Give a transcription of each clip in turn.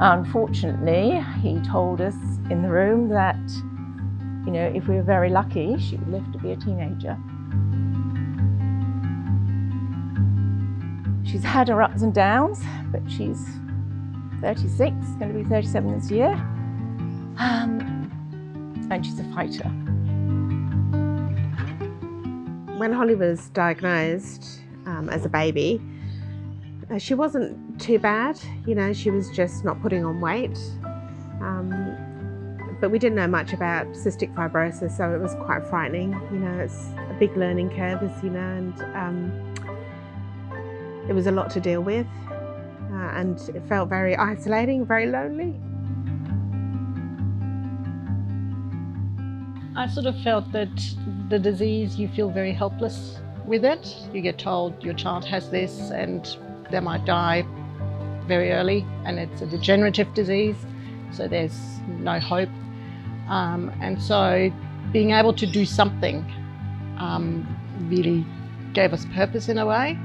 Unfortunately, he told us in the room that, you know, if we were very lucky, she would live to be a teenager. She's had her ups and downs, but she's 36, going to be 37 this year, and she's a fighter. When Holly was diagnosed as a baby, she wasn't too bad. You know, she was just not putting on weight. But we didn't know much about cystic fibrosis, so it was quite frightening. You know, it's a big learning curve, as you know, and it was a lot to deal with. And it felt very isolating, very lonely. I sort of felt that the disease, you feel very helpless with it. You get told your child has this and they might die very early, and it's a degenerative disease, so there's no hope. And so being able to do something really gave us purpose in a way.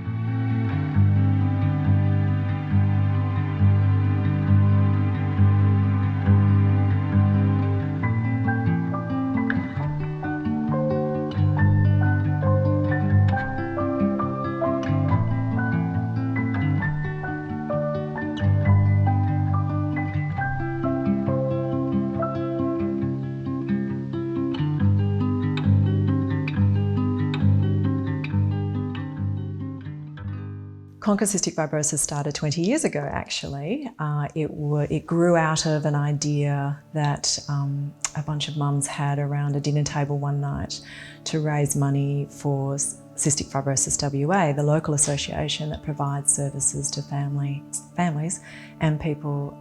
Conquer Cystic Fibrosis started 20 years ago, actually. It grew out of an idea that a bunch of mums had around a dinner table one night to raise money for Cystic Fibrosis WA, the local association that provides services to families and people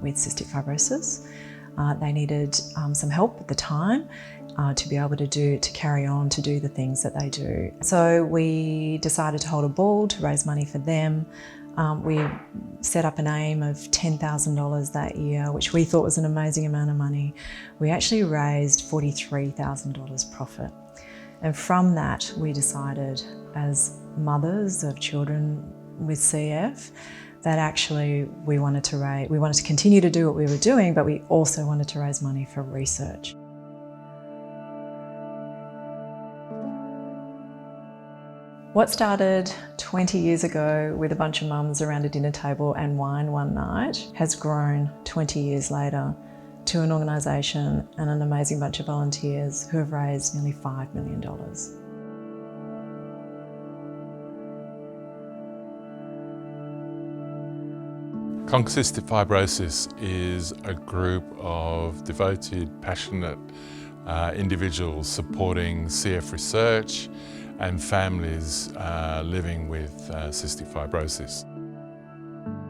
with cystic fibrosis. They needed some help at the time to be able to carry on to do the things that they do. So we decided to hold a ball to raise money for them. We set up an aim of $10,000 that year, which we thought was an amazing amount of money. We actually raised $43,000 profit. And from that, we decided as mothers of children with CF that actually we wanted to continue to do what we were doing, but we also wanted to raise money for research. What started 20 years ago with a bunch of mums around a dinner table and wine one night has grown 20 years later to an organisation and an amazing bunch of volunteers who have raised nearly $5 million. Conquer Cystic Fibrosis is a group of devoted, passionate individuals supporting CF research and families living with cystic fibrosis.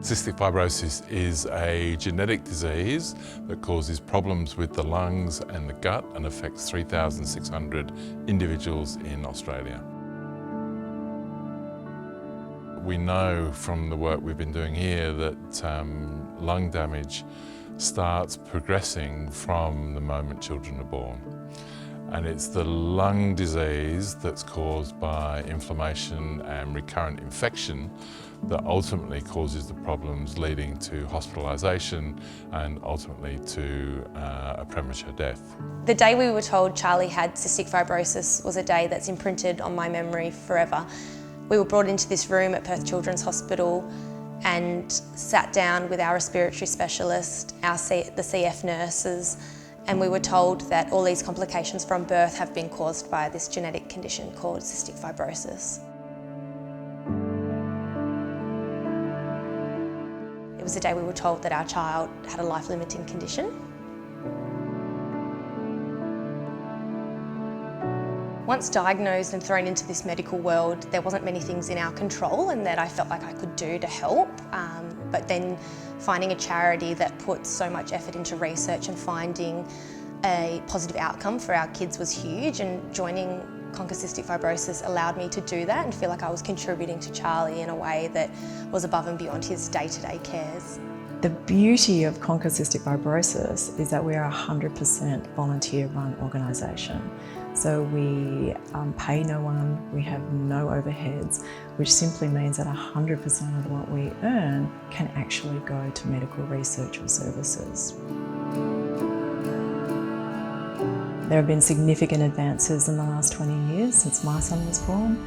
Cystic fibrosis is a genetic disease that causes problems with the lungs and the gut and affects 3,600 individuals in Australia. We know from the work we've been doing here that lung damage starts progressing from the moment children are born. And it's the lung disease that's caused by inflammation and recurrent infection that ultimately causes the problems leading to hospitalisation and ultimately to a premature death. The day we were told Charlie had cystic fibrosis was a day that's imprinted on my memory forever. We were brought into this room at Perth Children's Hospital and sat down with our respiratory specialist, the CF nurses, and we were told that all these complications from birth have been caused by this genetic condition called cystic fibrosis. It was the day we were told that our child had a life-limiting condition. Once diagnosed and thrown into this medical world, there wasn't many things in our control and that I felt like I could do to help. But then finding a charity that puts so much effort into research and finding a positive outcome for our kids was huge, and joining Conquer Cystic Fibrosis allowed me to do that and feel like I was contributing to Charlie in a way that was above and beyond his day-to-day cares. The beauty of Conquer Cystic Fibrosis is that we are a 100% volunteer-run organisation. So we pay no one, we have no overheads, which simply means that 100% of what we earn can actually go to medical research or services. There have been significant advances in the last 20 years since my son was born,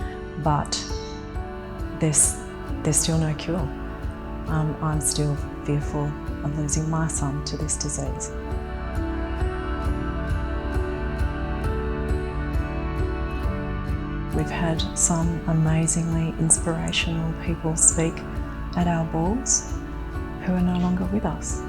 but there's still no cure. I'm still fearful of losing my son to this disease. We've had some amazingly inspirational people speak at our balls who are no longer with us.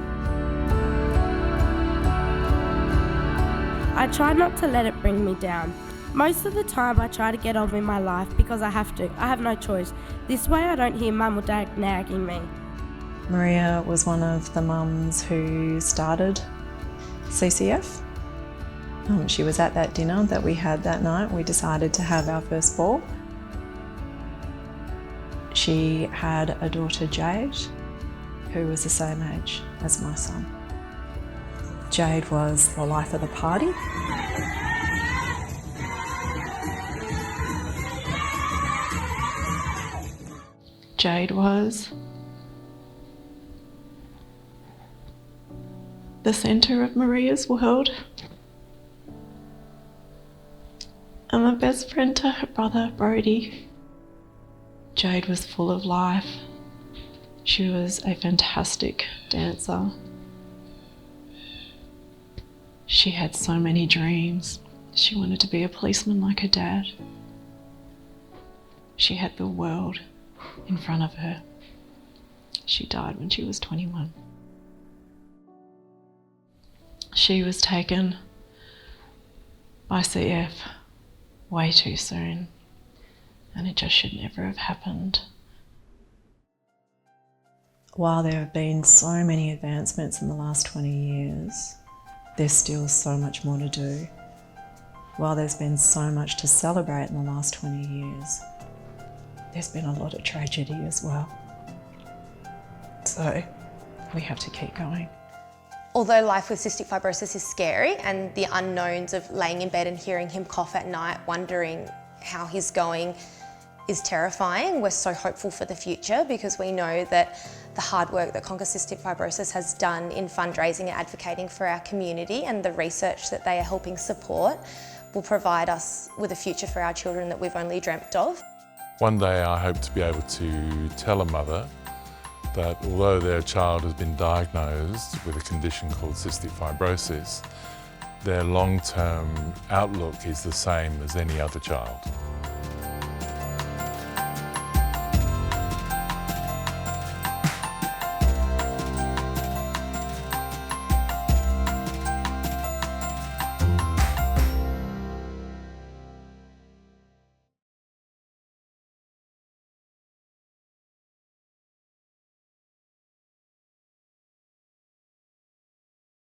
I try not to let it bring me down. Most of the time I try to get on with my life because I have to. I have no choice. This way I don't hear mum or dad nagging me. Maria was one of the mums who started CCF. She was at that dinner that we had that night. We decided to have our first ball. She had a daughter, Jade, who was the same age as my son. Jade was the life of the party. Jade was the centre of Maria's world and the best friend to her brother, Brody. Jade was full of life. She was a fantastic dancer. She had so many dreams. She wanted to be a policeman like her dad. She had the world in front of her. She died when she was 21. She was taken by CF way too soon, and it just should never have happened. While there have been so many advancements in the last 20 years, there's still so much more to do. While there's been so much to celebrate in the last 20 years, there's been a lot of tragedy as well. So we have to keep going. Although life with cystic fibrosis is scary and the unknowns of laying in bed and hearing him cough at night, wondering how he's going, is terrifying, we're so hopeful for the future because we know that the hard work that Conquer Cystic Fibrosis has done in fundraising and advocating for our community and the research that they are helping support will provide us with a future for our children that we've only dreamt of. One day I hope to be able to tell a mother that although their child has been diagnosed with a condition called cystic fibrosis, their long-term outlook is the same as any other child.